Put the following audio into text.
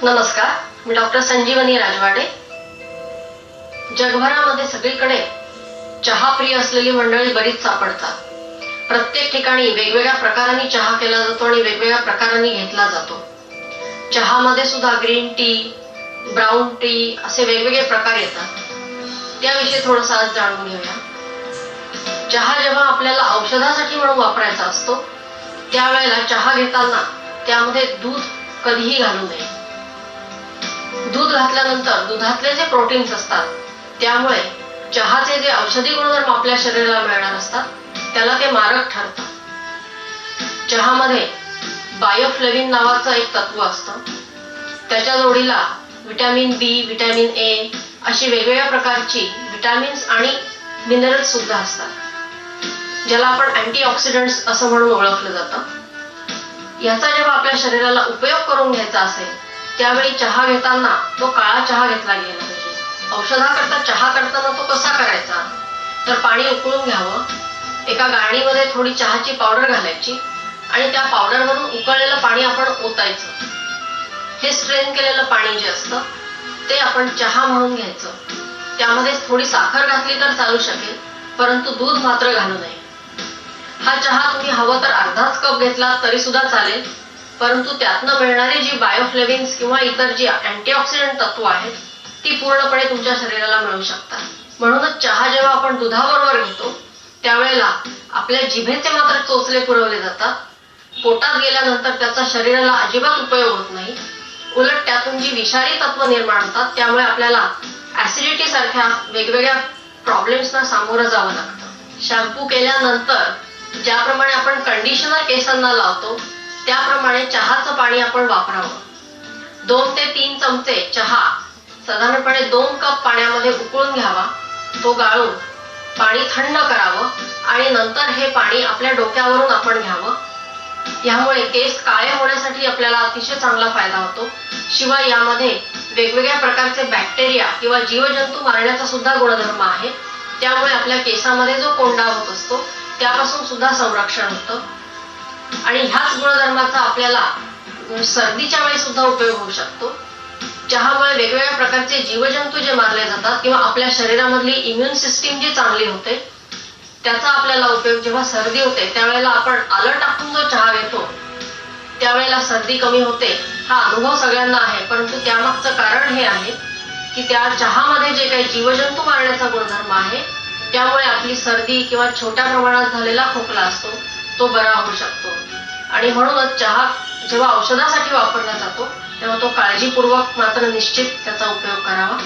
नमस्कार, मी डॉक्टर संजीवनी राजवाडे। जगभरामध्ये सगळीकडे चहा प्रिय असलेली मंडळी बरीच सापडतात। प्रत्येक ठिकाणी वेगवेगळ्या प्रकारांनी चहा केला जातो आणि वेगवेगळ्या प्रकारांनी घेतला जातो। चहामध्ये सुद्धा ग्रीन टी, ब्राऊन टी असे वेगवेगळे प्रकार येतात। त्याविषयी थोडंसं आज जाणून घेऊया। चहा जेव्हा आपल्याला औषधासाठी म्हणून वापरायचा असतो त्यावेळेला चहा घेताना त्यामध्ये दूध कधीही घालू नये। दूध घातल्यानंतर दुधातले जे प्रोटीन्स असतात त्यामुळे चहाचे जे औषधी गुणधर्म आपल्या शरीराला मिळणार असतात त्याला ते मारक ठरतात। चहामध्ये बायोफ्लेविन नावाचं एक तत्व असतं। त्याच्या जोडीला व्हिटॅमिन बी, व्हिटॅमिन ए अशी वेगवेगळ्या प्रकारची व्हिटॅमिन्स आणि मिनरल्स सुद्धा असतात, ज्याला आपण अँटीऑक्सिडंट्स असं म्हणून ओळखलं जातं। याचा जेव्हा आपल्या शरीराला उपयोग करून घ्यायचा असेल त्यावेळी चहा घेताना तो काळा चहा घेतला गेला पाहिजे। औषधाकरता चहा करताना तो कसा करायचा, तर पाणी उकळून घ्यावं, एका गाळणीमध्ये थोडी चहाची पावडर घालायची आणि त्या पावडरवरून उकळलेलं पाणी आपण ओतायचं। हे स्ट्रेन केलेलं पाणी जे असतं ते आपण चहा म्हणून घ्यायचं। त्यामध्ये थोडी साखर घातली तर चालू शकेल, परंतु दूध मात्र घालू नये। हा चहा तुम्ही हवं तर अर्धाच कप घेतला तरी सुद्धा चालेल, परंतु त्यातनं मिळणारी जी बायोफ्लेविन्स किंवा इतर जी अँटीऑक्सिडंट तत्व आहेत ती पूर्णपणे तुमच्या शरीराला मिळू शकतात। म्हणूनच चहा जेव्हा आपण दुधाबरोबर घेतो त्यावेळेला आपल्या जिभेचे मात्र चोचले पुरवले जातात। पोटात गेल्यानंतर त्याचा शरीराला अजिबात उपयोग होत नाही, उलट त्यातून जी विषारी तत्व निर्माण होतात त्यामुळे आपल्याला ऍसिडिटी सारख्या वेगवेगळ्या प्रॉब्लेम्सना सामोरं जावं लागतं। शॅम्पू केल्यानंतर ज्याप्रमाणे आपण कंडिशनर केसांना लावतो त्याप्रमाणे चहाचं पाणी आपण वापरावं। 2 ते 3 चमचे चहा साधारणपणे 2 कप पाण्यामध्ये उकळून घ्यावा, तो गाळून पाणी थंड करावं आणि नंतर हे पाणी आपल्या डोक्यावरून आपण घ्यावं। यामुळे केस काळे होण्यासाठी आपल्याला अतिशय चांगला फायदा होतो। शिवाय यामध्ये वेगवेगळ्या प्रकारचे बॅक्टेरिया किंवा जीवजंतू मारण्याचा सुद्धा गुणधर्म आहे, त्यामुळे आपल्या केसामध्ये जो कोंडा होत असतो त्यापासून सुद्धा संरक्षण होतं आणि ह्याच गुणधर्माचा आपल्याला सर्दीच्या वेळी सुद्धा उपयोग होऊ शकतो। चहामुळे वेगवेगळ्या प्रकारचे जीवजंतू जे मारले जातात किंवा आपल्या शरीरामधली इम्युन सिस्टीम जी चांगली होते त्याचा आपल्याला उपयोग जेव्हा सर्दी होते त्यावेळेला आपण आलं टाकून जो चहा घेतो त्यावेळेला सर्दी कमी होते। हा अनुभव सगळ्यांना आहे, परंतु त्यामागचं कारण हे आहे की त्या चहामध्ये जे काही जीवजंतू मारण्याचा गुणधर्म आहे त्यामुळे आपली सर्दी किंवा छोट्या प्रमाणात झालेला खोकला असतो तो बरा होऊ शकतो। आणि म्हणूनच चहा जेव्हा औषधासाठी वापरला जातो तेव्हा तो काळजीपूर्वक मात्र निश्चित त्याचा उपयोग करावा।